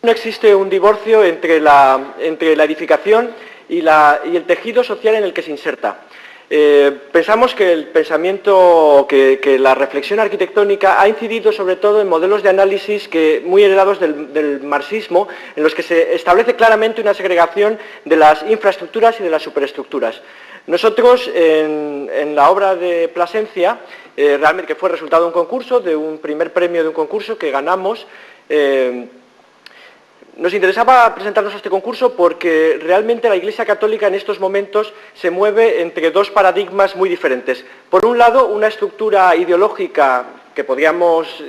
No existe un divorcio entre la edificación y el tejido social en el que se inserta. Pensamos que el pensamiento, que la reflexión arquitectónica ha incidido sobre todo en modelos de análisis muy heredados del marxismo, en los que se establece claramente una segregación de las infraestructuras y de las superestructuras. Nosotros, en la obra de Plasencia, realmente que fue resultado de un concurso, de un primer premio de un concurso que ganamos, nos interesaba presentarnos a este concurso porque realmente la Iglesia Católica en estos momentos se mueve entre dos paradigmas muy diferentes. Por un lado, una estructura ideológica que podríamos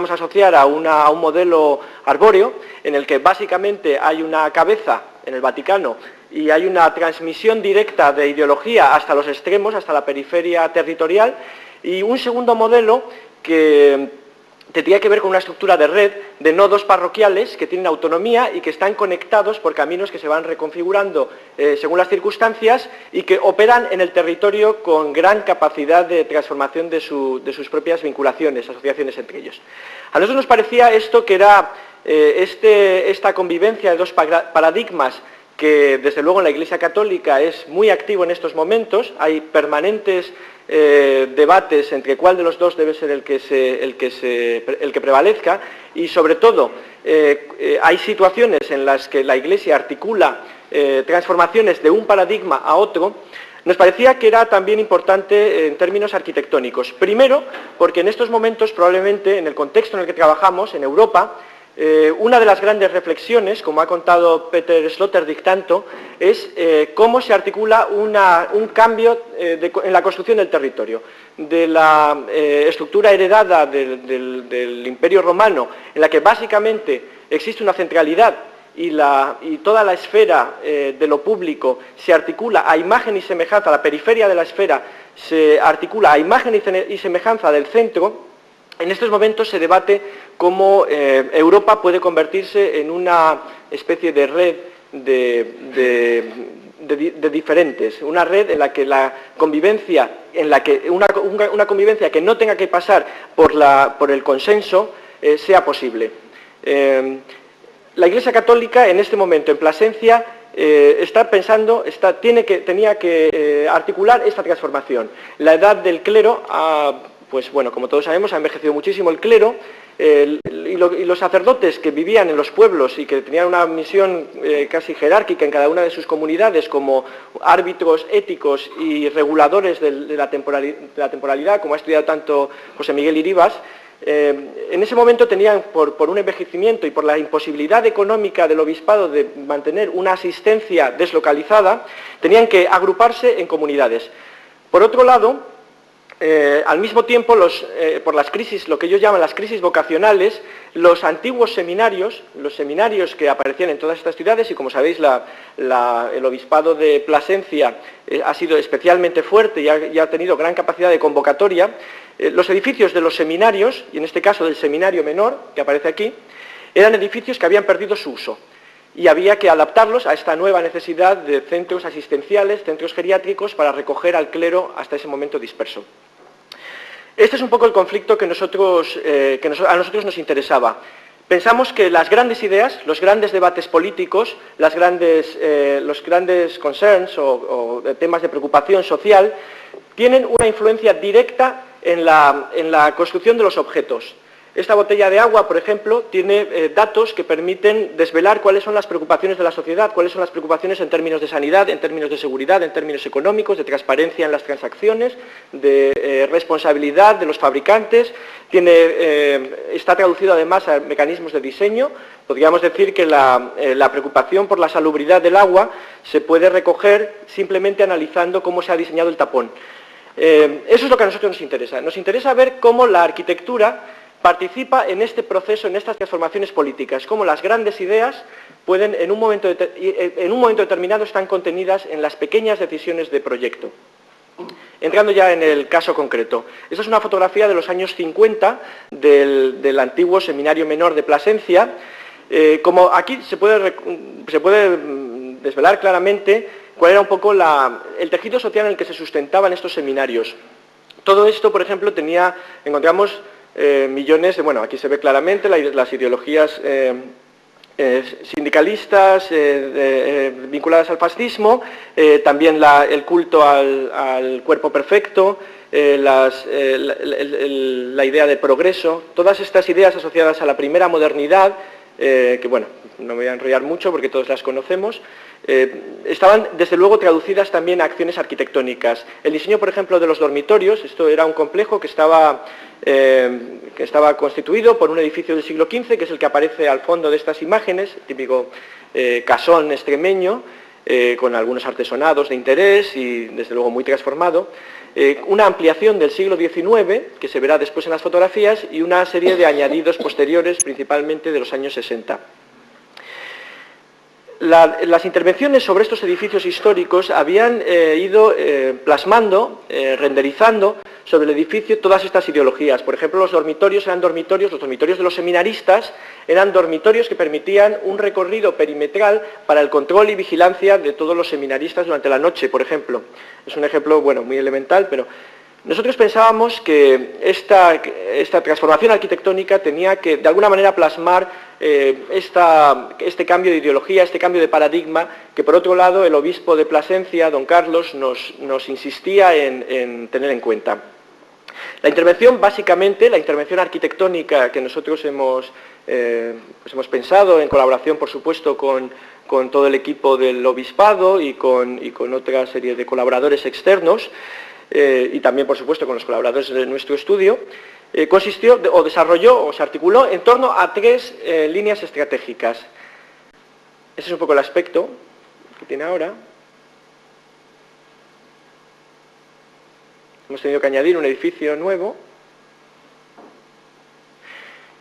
asociar a un modelo arbóreo, en el que básicamente hay una cabeza en el Vaticano y hay una transmisión directa de ideología hasta los extremos, hasta la periferia territorial, y un segundo modelo que tendría que ver con una estructura de red de nodos parroquiales que tienen autonomía y que están conectados por caminos que se van reconfigurando según las circunstancias y que operan en el territorio con gran capacidad de transformación de sus propias vinculaciones, asociaciones entre ellos. A nosotros nos parecía esto que era esta convivencia de dos paradigmas que desde luego en la Iglesia Católica es muy activo en estos momentos, hay permanentes debates entre cuál de los dos debe ser el que prevalezca, y sobre todo hay situaciones en las que la Iglesia articula transformaciones de un paradigma a otro. Nos parecía que era también importante en términos arquitectónicos. Primero, porque en estos momentos, probablemente en el contexto en el que trabajamos, en Europa, una de las grandes reflexiones, como ha contado Peter Sloterdijk tanto, es cómo se articula un cambio en la construcción del territorio, de la estructura heredada del Imperio Romano, en la que básicamente existe una centralidad y toda la esfera de lo público se articula a imagen y semejanza, la periferia de la esfera se articula a imagen y semejanza del centro. En estos momentos se debate cómo Europa puede convertirse en una especie de red de diferentes, una red en la que la convivencia, una convivencia que no tenga que pasar por el consenso sea posible. La Iglesia Católica en este momento en Plasencia está pensando, tenía que articular esta transformación. La edad del clero pues bueno, como todos sabemos, ha envejecido muchísimo el clero, y los sacerdotes que vivían en los pueblos y que tenían una misión casi jerárquica en cada una de sus comunidades como árbitros éticos y reguladores de la temporalidad, como ha estudiado tanto José Miguel Iribas, en ese momento tenían, por un envejecimiento y por la imposibilidad económica del obispado de mantener una asistencia deslocalizada, tenían que agruparse en comunidades. Por otro lado, al mismo tiempo, por las crisis, lo que ellos llaman las crisis vocacionales, los antiguos seminarios, los seminarios que aparecían en todas estas ciudades, y como sabéis, el obispado de Plasencia ha sido especialmente fuerte y ha tenido gran capacidad de convocatoria, los edificios de los seminarios, y en este caso del seminario menor, que aparece aquí, eran edificios que habían perdido su uso. Y había que adaptarlos a esta nueva necesidad de centros asistenciales, centros geriátricos, para recoger al clero hasta ese momento disperso. Este es un poco el conflicto que a nosotros nos interesaba. Pensamos que las grandes ideas, los grandes debates políticos, los grandes concerns o temas de preocupación social, tienen una influencia directa en la construcción de los objetos. Esta botella de agua, por ejemplo, tiene datos que permiten desvelar cuáles son las preocupaciones de la sociedad, cuáles son las preocupaciones en términos de sanidad, en términos de seguridad, en términos económicos, de transparencia en las transacciones, de responsabilidad de los fabricantes. Está traducido además a mecanismos de diseño. Podríamos decir que la preocupación por la salubridad del agua se puede recoger simplemente analizando cómo se ha diseñado el tapón. Eso es lo que a nosotros nos interesa. Nos interesa ver cómo la arquitectura participa en este proceso, en estas transformaciones políticas, cómo las grandes ideas pueden, en un momento determinado, están contenidas en las pequeñas decisiones de proyecto. Entrando ya en el caso concreto. Esta es una fotografía de los años 50 del antiguo Seminario Menor de Plasencia. Como aquí se puede desvelar claramente cuál era un poco el tejido social en el que se sustentaban estos seminarios. Todo esto, por ejemplo, encontramos millones de, bueno, aquí se ve claramente las ideologías sindicalistas vinculadas al fascismo, también el culto al cuerpo perfecto, la idea de progreso, todas estas ideas asociadas a la primera modernidad, que bueno, no me voy a enrollar mucho porque todos las conocemos, estaban desde luego traducidas también a acciones arquitectónicas. El diseño, por ejemplo, de los dormitorios, esto era un complejo que estaba constituido por un edificio del siglo XV, que es el que aparece al fondo de estas imágenes, típico casón extremeño, con algunos artesonados de interés y desde luego muy transformado, una ampliación del siglo XIX, que se verá después en las fotografías, y una serie de añadidos posteriores, principalmente de los años 60. Las intervenciones sobre estos edificios históricos habían ido plasmando, renderizando sobre el edificio todas estas ideologías. Por ejemplo, los dormitorios de los seminaristas eran dormitorios que permitían un recorrido perimetral para el control y vigilancia de todos los seminaristas durante la noche, por ejemplo. Es un ejemplo, bueno, muy elemental, pero nosotros pensábamos que esta transformación arquitectónica tenía que, de alguna manera, plasmar este cambio de ideología, este cambio de paradigma, que por otro lado el obispo de Plasencia, don Carlos, nos insistía en tener en cuenta. La intervención, básicamente, la intervención arquitectónica que nosotros hemos pensado, en colaboración, por supuesto, con todo el equipo del obispado y con otra serie de colaboradores externos, y también, por supuesto, con los colaboradores de nuestro estudio, consistió o desarrolló o se articuló en torno a 3 líneas estratégicas. Ese es un poco el aspecto que tiene ahora. Hemos tenido que añadir un edificio nuevo.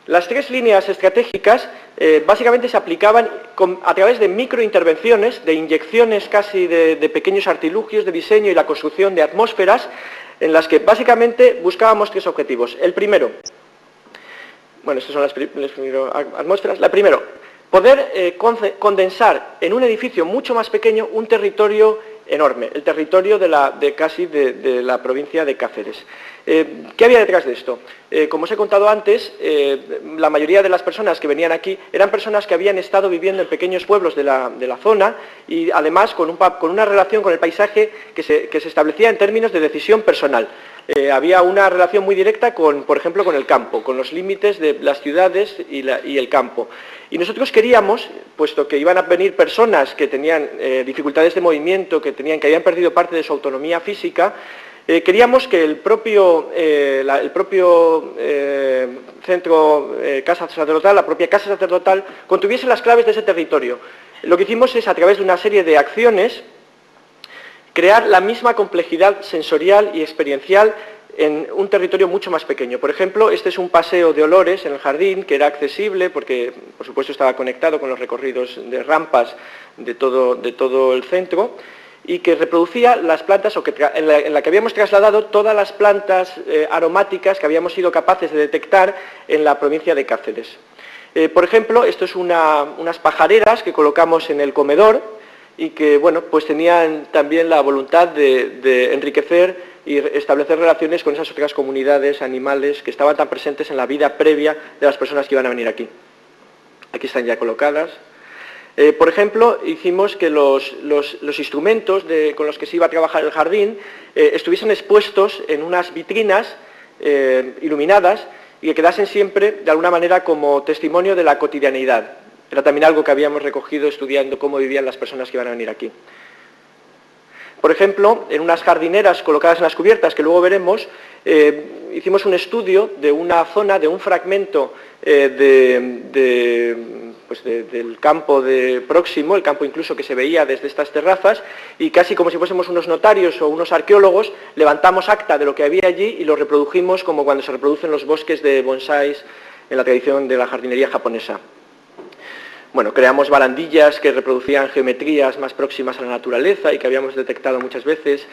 Las 3 líneas estratégicas básicamente se aplicaban a través de microintervenciones, de inyecciones casi de pequeños artilugios de diseño y la construcción de atmósferas, en las que básicamente buscábamos 3 objetivos. El primero, bueno, estas son las atmósferas. La primero, poder condensar en un edificio mucho más pequeño un territorio enorme, el territorio de la provincia de Cáceres. ¿Qué había detrás de esto? Como os he contado antes, la mayoría de las personas que venían aquí eran personas que habían estado viviendo en pequeños pueblos de la zona y además con una relación con el paisaje que se establecía en términos de decisión personal. Había una relación muy directa por ejemplo, con el campo, con los límites de las ciudades y el campo. Y nosotros queríamos, puesto que iban a venir personas que tenían dificultades de movimiento, que habían perdido parte de su autonomía física, queríamos que el propio centro casa sacerdotal, la propia casa sacerdotal, contuviese las claves de ese territorio. Lo que hicimos es, a través de una serie de acciones, crear la misma complejidad sensorial y experiencial en un territorio mucho más pequeño. Por ejemplo, este es un paseo de olores en el jardín que era accesible porque, por supuesto, estaba conectado con los recorridos de rampas de todo el centro y que reproducía las plantas, en la que habíamos trasladado todas las plantas aromáticas que habíamos sido capaces de detectar en la provincia de Cáceres. Por ejemplo, esto es unas pajareras que colocamos en el comedor y que, bueno, pues tenían también la voluntad de enriquecer y establecer relaciones con esas otras comunidades animales que estaban tan presentes en la vida previa de las personas que iban a venir aquí. Aquí están ya colocadas. Por ejemplo, hicimos que los instrumentos con los que se iba a trabajar el jardín estuviesen expuestos en unas vitrinas iluminadas y que quedasen siempre, de alguna manera, como testimonio de la cotidianeidad. Era también algo que habíamos recogido estudiando cómo vivían las personas que iban a venir aquí. Por ejemplo, en unas jardineras colocadas en las cubiertas, que luego veremos, hicimos un estudio de una zona, de un fragmento del campo próximo, el campo incluso que se veía desde estas terrazas, y casi como si fuésemos unos notarios o unos arqueólogos, levantamos acta de lo que había allí y lo reprodujimos como cuando se reproducen los bosques de bonsáis en la tradición de la jardinería japonesa. Bueno, creamos barandillas que reproducían geometrías más próximas a la naturaleza y que habíamos detectado muchas veces.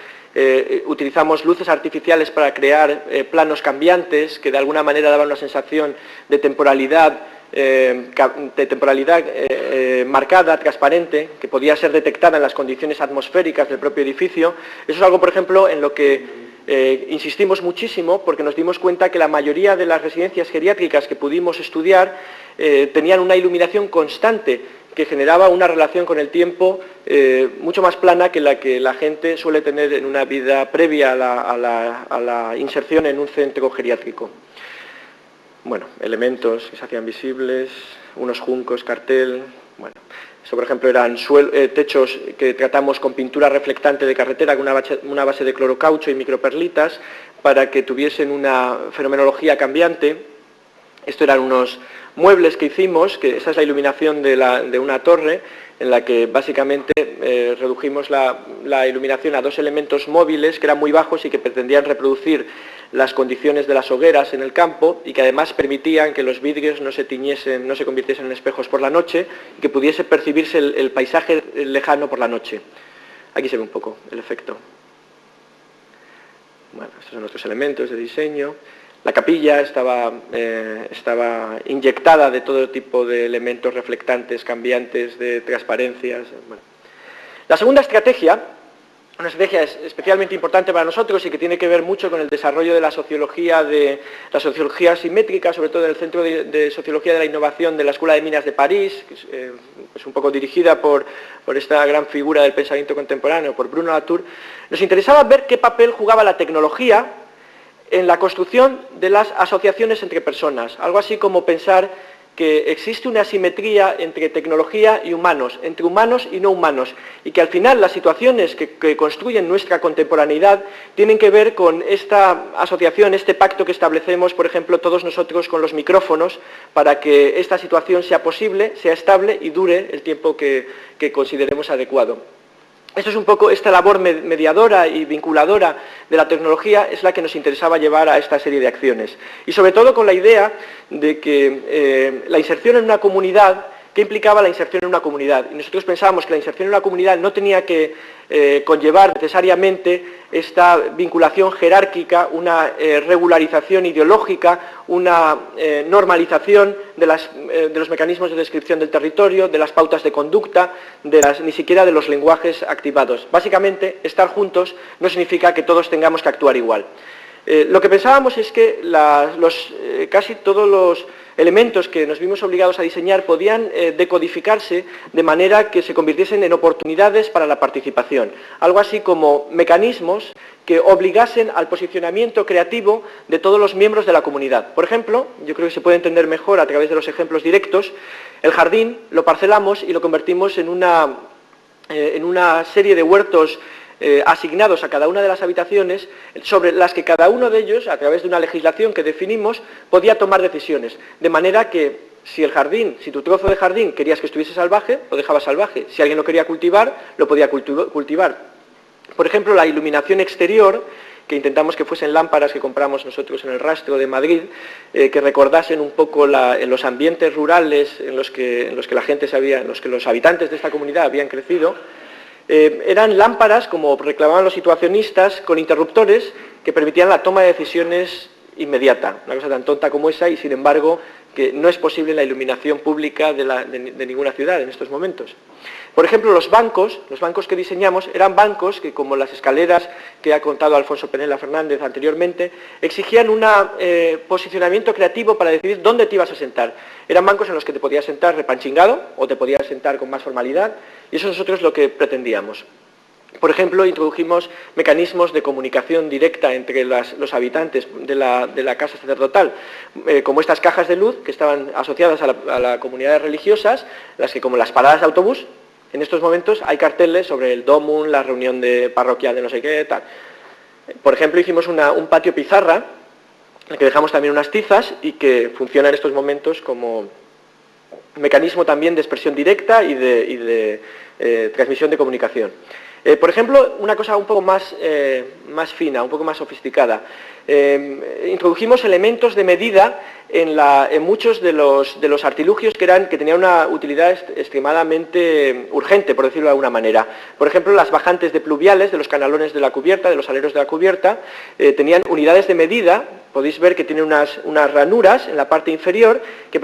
Utilizamos luces artificiales para crear planos cambiantes que de alguna manera daban una sensación de temporalidad marcada, transparente, que podía ser detectada en las condiciones atmosféricas del propio edificio. Eso es algo, por ejemplo, en lo que Insistimos muchísimo porque nos dimos cuenta que la mayoría de las residencias geriátricas que pudimos estudiar tenían una iluminación constante que generaba una relación con el tiempo mucho más plana que la gente suele tener en una vida previa a la inserción en un centro geriátrico. Bueno, elementos que se hacían visibles, unos juncos, cartel, bueno. Eso, por ejemplo, eran techos que tratamos con pintura reflectante de carretera con una base de clorocaucho y microperlitas para que tuviesen una fenomenología cambiante. Esto eran unos muebles que hicimos, que esa es la iluminación de una torre, en la que básicamente redujimos la iluminación a dos elementos móviles que eran muy bajos y que pretendían reproducir las condiciones de las hogueras en el campo y que además permitían que los vidrios no se tiñesen, no se convirtiesen en espejos por la noche y que pudiese percibirse el paisaje lejano por la noche. Aquí se ve un poco el efecto. Bueno, estos son nuestros elementos de diseño. La capilla estaba inyectada de todo tipo de elementos reflectantes, cambiantes, de transparencias. Bueno. La segunda estrategia, una estrategia especialmente importante para nosotros y que tiene que ver mucho con el desarrollo de la sociología simétrica, sobre todo en el Centro de Sociología de la Innovación de la Escuela de Minas de París, que es un poco dirigida por esta gran figura del pensamiento contemporáneo, por Bruno Latour. Nos interesaba ver qué papel jugaba la tecnología en la construcción de las asociaciones entre personas, algo así como pensar que existe una asimetría entre tecnología y humanos, entre humanos y no humanos, y que al final las situaciones que construyen nuestra contemporaneidad tienen que ver con esta asociación, este pacto que establecemos, por ejemplo, todos nosotros con los micrófonos, para que esta situación sea posible, sea estable y dure el tiempo que consideremos adecuado. Esto es un poco, esta labor mediadora y vinculadora de la tecnología es la que nos interesaba llevar a esta serie de acciones. Y sobre todo con la idea de que la inserción en una comunidad, ¿qué implicaba la inserción en una comunidad? Y nosotros pensábamos que la inserción en una comunidad no tenía que conllevar necesariamente esta vinculación jerárquica, una regularización ideológica, una normalización de los mecanismos de descripción del territorio, de las pautas de conducta, ni siquiera de los lenguajes activados. Básicamente, estar juntos no significa que todos tengamos que actuar igual. Lo que pensábamos es que casi todos los elementos que nos vimos obligados a diseñar podían decodificarse de manera que se convirtiesen en oportunidades para la participación. Algo así como mecanismos que obligasen al posicionamiento creativo de todos los miembros de la comunidad. Por ejemplo, yo creo que se puede entender mejor a través de los ejemplos directos, el jardín lo parcelamos y lo convertimos en una serie de huertos asignados a cada una de las habitaciones, sobre las que cada uno de ellos, a través de una legislación que definimos, podía tomar decisiones. De manera que si tu trozo de jardín querías que estuviese salvaje, lo dejabas salvaje. Si alguien lo quería cultivar, lo podía cultivar. Por ejemplo, la iluminación exterior, que intentamos que fuesen lámparas que compramos nosotros en el Rastro de Madrid, que recordasen un poco en los ambientes rurales en los que los habitantes de esta comunidad habían crecido. Eran lámparas, como reclamaban los situacionistas, con interruptores que permitían la toma de decisiones inmediata. Una cosa tan tonta como esa y, sin embargo, que no es posible la iluminación pública de ninguna ciudad en estos momentos. Por ejemplo, los bancos que diseñamos eran bancos que, como las escaleras que ha contado Alfonso Penela Fernández anteriormente, exigían un posicionamiento creativo para decidir dónde te ibas a sentar. Eran bancos en los que te podías sentar repanchingado o te podías sentar con más formalidad, y eso nosotros lo que pretendíamos. Por ejemplo, introdujimos mecanismos de comunicación directa entre los habitantes de la casa sacerdotal, como estas cajas de luz que estaban asociadas a las comunidades religiosas, las que, como las paradas de autobús, en estos momentos hay carteles sobre el domum, la reunión parroquial de no sé qué, tal. Por ejemplo, hicimos un patio pizarra, en el que dejamos también unas tizas y que funciona en estos momentos como mecanismo también de expresión directa y de transmisión de comunicación. Por ejemplo, una cosa un poco más fina, un poco más sofisticada. Introdujimos elementos de medida en muchos de los artilugios que tenían una utilidad extremadamente urgente, por decirlo de alguna manera. Por ejemplo, las bajantes de pluviales de los canalones de la cubierta, de los aleros de la cubierta, tenían unidades de medida Podéis ver que tiene unas ranuras en la parte inferior que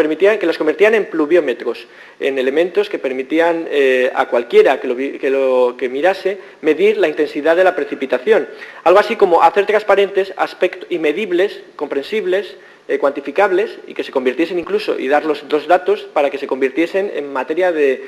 las convertían en pluviómetros, en elementos que permitían a cualquiera que mirase medir la intensidad de la precipitación. Algo así como hacer transparentes aspectos y medibles, comprensibles, cuantificables, y que se convirtiesen incluso, y dar los datos para que se convirtiesen en materia de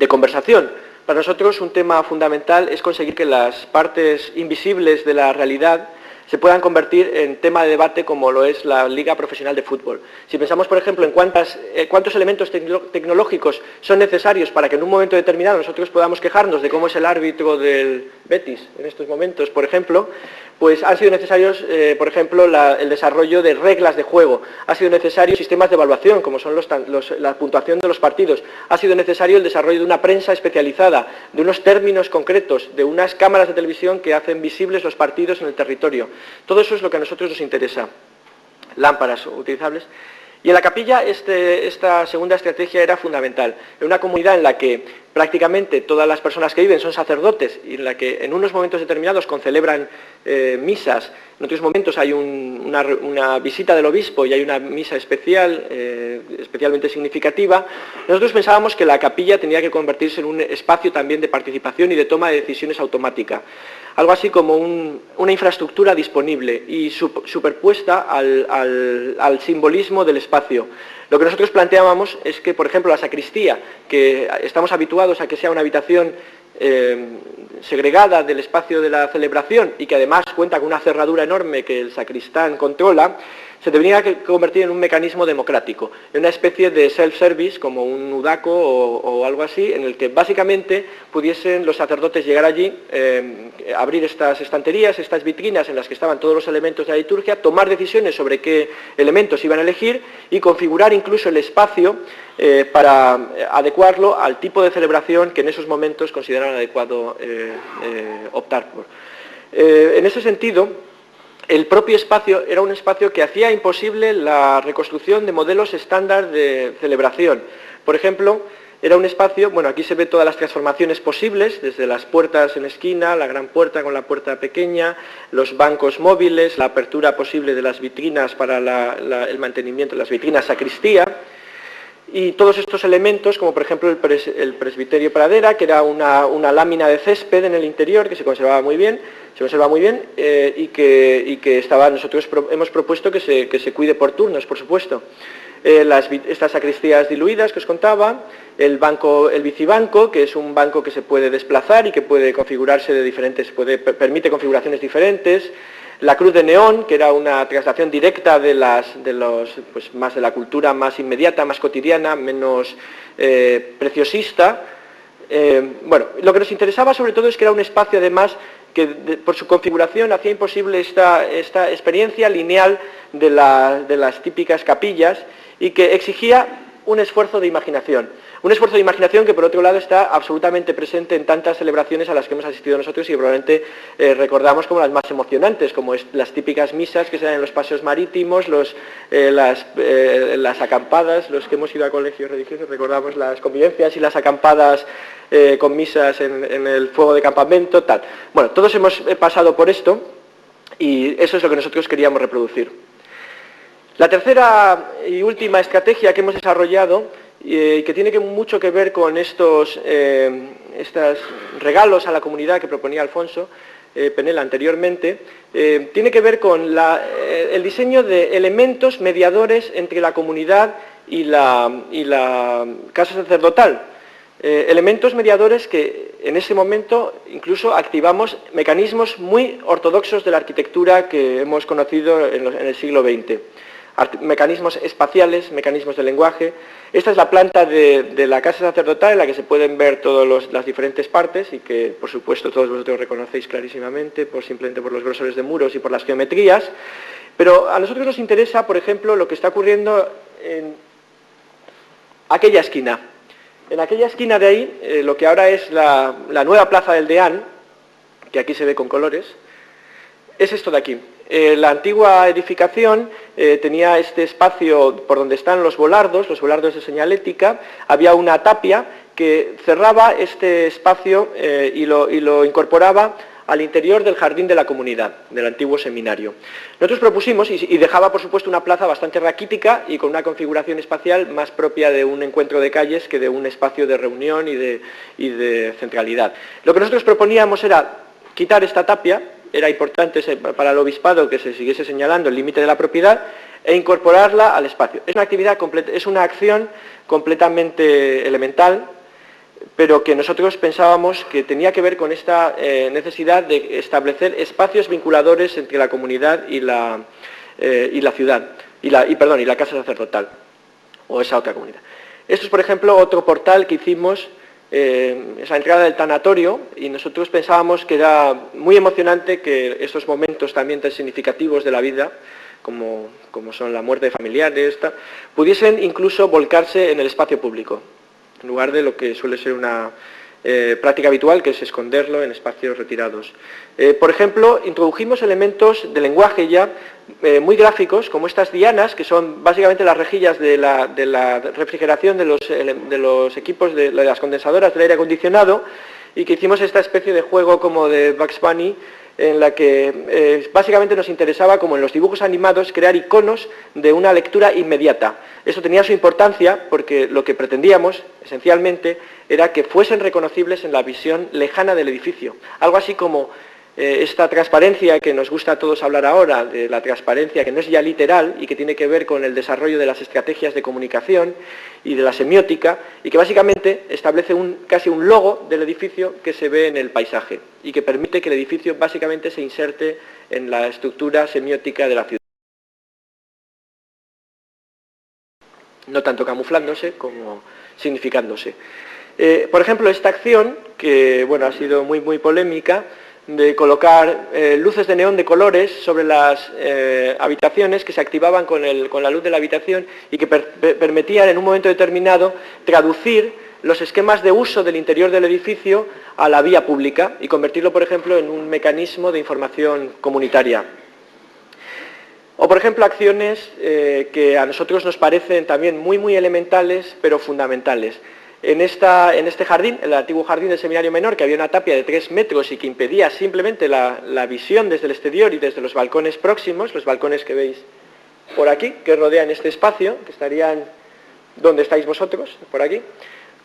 conversación. Para nosotros un tema fundamental es conseguir que las partes invisibles de la realidad se puedan convertir en tema de debate como lo es la Liga Profesional de Fútbol. Si pensamos, por ejemplo, en cuántos elementos tecnológicos son necesarios para que en un momento determinado nosotros podamos quejarnos de cómo es el árbitro del Betis en estos momentos, por ejemplo, pues han sido necesarios, por ejemplo, el desarrollo de reglas de juego, ha sido necesario sistemas de evaluación, como son la puntuación de los partidos, ha sido necesario el desarrollo de una prensa especializada, de unos términos concretos, de unas cámaras de televisión que hacen visibles los partidos en el territorio. Todo eso es lo que a nosotros nos interesa. Lámparas utilizables. Y en la capilla esta segunda estrategia era fundamental. En una comunidad en la que prácticamente todas las personas que viven son sacerdotes y en la que en unos momentos determinados concelebran misas, en otros momentos hay una visita del obispo y hay una misa especial, especialmente significativa, nosotros pensábamos que la capilla tenía que convertirse en un espacio también de participación y de toma de decisiones automática. Algo así como una infraestructura disponible y superpuesta al simbolismo del espacio. Lo que nosotros planteábamos es que, por ejemplo, la sacristía, que estamos habituados a que sea una habitación segregada del espacio de la celebración y que además cuenta con una cerradura enorme que el sacristán controla, se debería convertir en un mecanismo democrático, en una especie de self-service, como un udaco o algo así, en el que básicamente pudiesen los sacerdotes llegar allí, abrir estas estanterías, estas vitrinas en las que estaban todos los elementos de la liturgia, tomar decisiones sobre qué elementos iban a elegir y configurar incluso el espacio para adecuarlo al tipo de celebración que en esos momentos consideraban adecuado optar por. En ese sentido, el propio espacio era un espacio que hacía imposible la reconstrucción de modelos estándar de celebración. Por ejemplo, era un espacio, bueno, aquí se ve todas las transformaciones posibles, desde las puertas en esquina, la gran puerta con la puerta pequeña, los bancos móviles, la apertura posible de las vitrinas para el mantenimiento de las vitrinas sacristía, y todos estos elementos, como por ejemplo el presbiterio pradera, que era una lámina de césped en el interior que se conserva muy bien, y que nosotros hemos propuesto que se cuide por turnos, por supuesto. Estas sacristías diluidas que os contaba, el bicibanco, que es un banco que se puede desplazar y que puede configurarse permite configuraciones diferentes. La cruz de neón, que era una traslación directa más de la cultura más inmediata, más cotidiana, menos preciosista. Bueno, lo que nos interesaba sobre todo es que era un espacio además que por su configuración hacía imposible esta experiencia lineal de las típicas capillas y que exigía un esfuerzo de imaginación. Un esfuerzo de imaginación que, por otro lado, está absolutamente presente en tantas celebraciones a las que hemos asistido nosotros y que probablemente recordamos como las más emocionantes, como las típicas misas que se dan en los paseos marítimos, las acampadas, los que hemos ido a colegios religiosos, recordamos las convivencias y las acampadas con misas en el fuego de campamento, tal. Bueno, todos hemos pasado por esto y eso es lo que nosotros queríamos reproducir. La tercera y última estrategia que hemos desarrollado y que tiene mucho que ver con estos regalos a la comunidad que proponía Alfonso Penela anteriormente, tiene que ver con el diseño de elementos mediadores entre la comunidad y la casa sacerdotal. Elementos mediadores que en ese momento incluso activamos mecanismos muy ortodoxos de la arquitectura que hemos conocido en el siglo XX. Mecanismos espaciales, mecanismos de lenguaje. Esta es la planta de la casa sacerdotal en la que se pueden ver todas las diferentes partes y que, por supuesto, todos vosotros reconocéis clarísimamente, simplemente por los grosores de muros y por las geometrías. Pero a nosotros nos interesa, por ejemplo, lo que está ocurriendo en aquella esquina. En aquella esquina de ahí, lo que ahora es la nueva plaza del Deán, que aquí se ve con colores, es esto de aquí. La antigua edificación tenía este espacio por donde están los volardos de señalética, había una tapia que cerraba este espacio y lo incorporaba al interior del jardín de la comunidad, del antiguo seminario. Nosotros propusimos, y dejaba por supuesto una plaza bastante raquítica y con una configuración espacial más propia de un encuentro de calles que de un espacio de reunión y de centralidad. Lo que nosotros proponíamos era quitar esta tapia, era importante para el obispado que se siguiese señalando el límite de la propiedad, e incorporarla al espacio. Es una acción completamente elemental, pero que nosotros pensábamos que tenía que ver con esta necesidad de establecer espacios vinculadores entre la comunidad y la ciudad, y la casa sacerdotal, o esa otra comunidad. Esto es, por ejemplo, otro portal que hicimos, esa entrada del tanatorio, y nosotros pensábamos que era muy emocionante que estos momentos también tan significativos de la vida, como son la muerte de familiares, pudiesen incluso volcarse en el espacio público, en lugar de lo que suele ser una práctica habitual, que es esconderlo en espacios retirados. Por ejemplo, introdujimos elementos de lenguaje ya muy gráficos, como estas dianas, que son básicamente las rejillas de la refrigeración de los equipos de las condensadoras del aire acondicionado, y que hicimos esta especie de juego como de Bugs Bunny, en la que básicamente nos interesaba, como en los dibujos animados, crear iconos de una lectura inmediata. Eso tenía su importancia porque lo que pretendíamos, esencialmente, era que fuesen reconocibles en la visión lejana del edificio. Algo así como esta transparencia que nos gusta a todos hablar ahora, de la transparencia que no es ya literal y que tiene que ver con el desarrollo de las estrategias de comunicación y de la semiótica, y que básicamente establece casi un logo del edificio que se ve en el paisaje y que permite que el edificio básicamente se inserte en la estructura semiótica de la ciudad, no tanto camuflándose como significándose. Por ejemplo, esta acción, que bueno, ha sido muy polémica, de colocar luces de neón de colores sobre las habitaciones que se activaban con la luz de la habitación y que permitían en un momento determinado traducir los esquemas de uso del interior del edificio a la vía pública y convertirlo, por ejemplo, en un mecanismo de información comunitaria. O, por ejemplo, acciones que a nosotros nos parecen también muy elementales, pero fundamentales. En este jardín, el antiguo jardín del Seminario Menor, que había una tapia de 3 metros y que impedía simplemente la visión desde el exterior y desde los balcones próximos, los balcones que veis por aquí, que rodean este espacio, que estarían donde estáis vosotros, por aquí,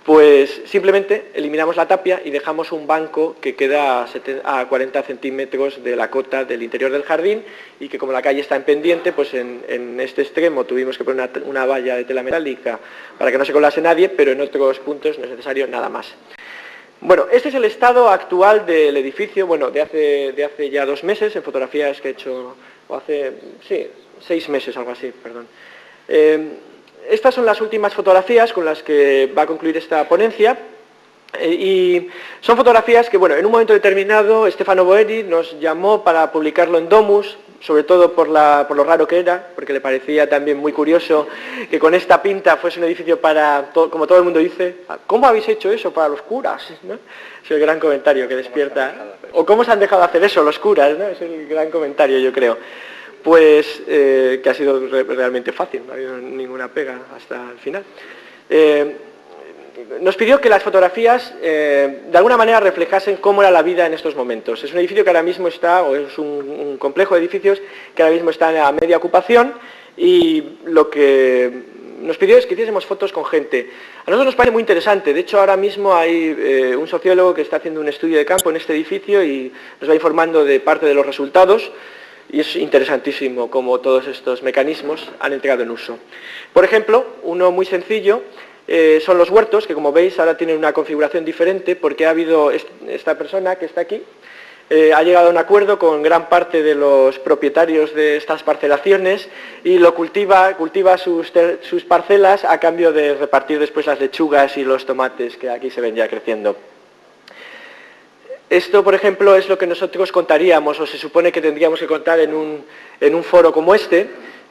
pues simplemente eliminamos la tapia y dejamos un banco que queda a 40 centímetros de la cota del interior del jardín, y que, como la calle está en pendiente, pues en este extremo tuvimos que poner una valla de tela metálica para que no se colase nadie, pero en otros puntos no es necesario nada más. Bueno, este es el estado actual del edificio, bueno, de hace ya 2 meses, en fotografías que he hecho, o hace, sí, 6 meses, algo así, perdón. Estas son las últimas fotografías con las que va a concluir esta ponencia, y son fotografías que, bueno, en un momento determinado Stefano Boeri nos llamó para publicarlo en Domus, sobre todo por lo raro que era, porque le parecía también muy curioso que con esta pinta fuese un edificio como todo el mundo dice, ¿cómo habéis hecho eso para los curas?, ¿no? Es el gran comentario que despierta. O ¿cómo se han dejado hacer eso los curas?, ¿no? Es el gran comentario, yo creo. Pues que ha sido realmente fácil, no ha habido ninguna pega hasta el final. Nos pidió que las fotografías de alguna manera reflejasen cómo era la vida en estos momentos. Es un edificio que ahora mismo está, o es un complejo de edificios que ahora mismo está a media ocupación, y lo que nos pidió es que hiciésemos fotos con gente. A nosotros nos parece muy interesante. De hecho, ahora mismo hay un sociólogo que está haciendo un estudio de campo en este edificio y nos va informando de parte de los resultados. Y es interesantísimo cómo todos estos mecanismos han entrado en uso. Por ejemplo, uno muy sencillo son los huertos, que como veis ahora tienen una configuración diferente porque ha habido esta persona que está aquí, ha llegado a un acuerdo con gran parte de los propietarios de estas parcelaciones y cultiva sus parcelas a cambio de repartir después las lechugas y los tomates que aquí se ven ya creciendo. Esto, por ejemplo, es lo que nosotros contaríamos, o se supone que tendríamos que contar en un foro como este,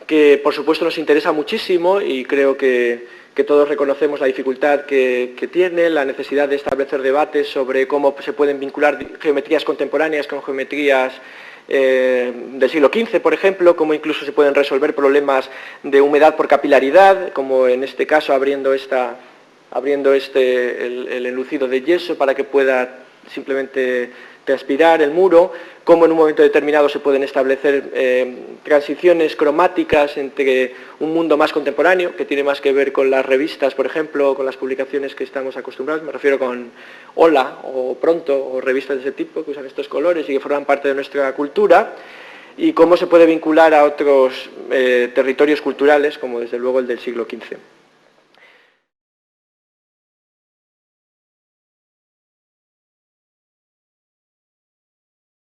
que por supuesto nos interesa muchísimo, y creo que todos reconocemos la dificultad que tiene, la necesidad de establecer debates sobre cómo se pueden vincular geometrías contemporáneas con geometrías del siglo XV, por ejemplo, cómo incluso se pueden resolver problemas de humedad por capilaridad, como en este caso abriendo el enlucido de yeso para que pueda simplemente que aspirar, el muro, cómo en un momento determinado se pueden establecer transiciones cromáticas entre un mundo más contemporáneo, que tiene más que ver con las revistas, por ejemplo, con las publicaciones que estamos acostumbrados, me refiero con Hola o Pronto o revistas de ese tipo que usan estos colores y que forman parte de nuestra cultura, y cómo se puede vincular a otros territorios culturales, como desde luego el del siglo XV.